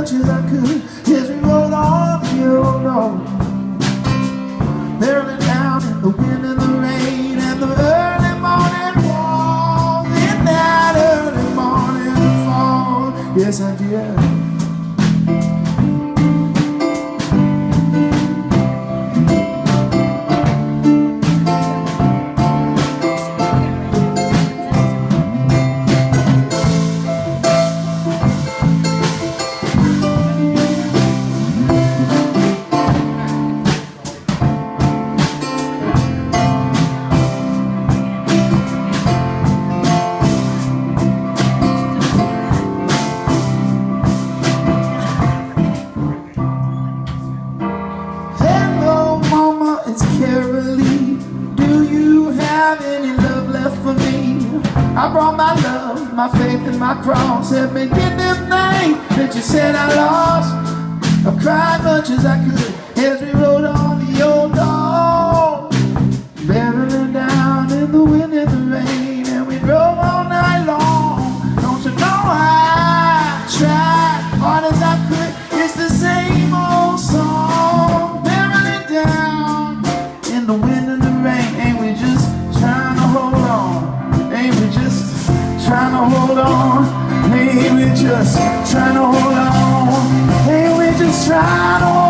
much as I could as we rode on the old road, barreling down in the wind and the rain and the early morning walk, in that early morning fall. Yes, I did. I brought my love, my faith and my cross. Help me get them things that you said I lost. I cried much as I could as we rode on the old dog, barreling down in the wind and the rain, and we drove all night long. Don't you know I tried hard as I could? It's the same old song, barreling down in the wind and the rain. Ain't we just trying to hold on? Ain't we just trying to hold on? Ain't we just trying to hold on? Ain't we just trying to hold on?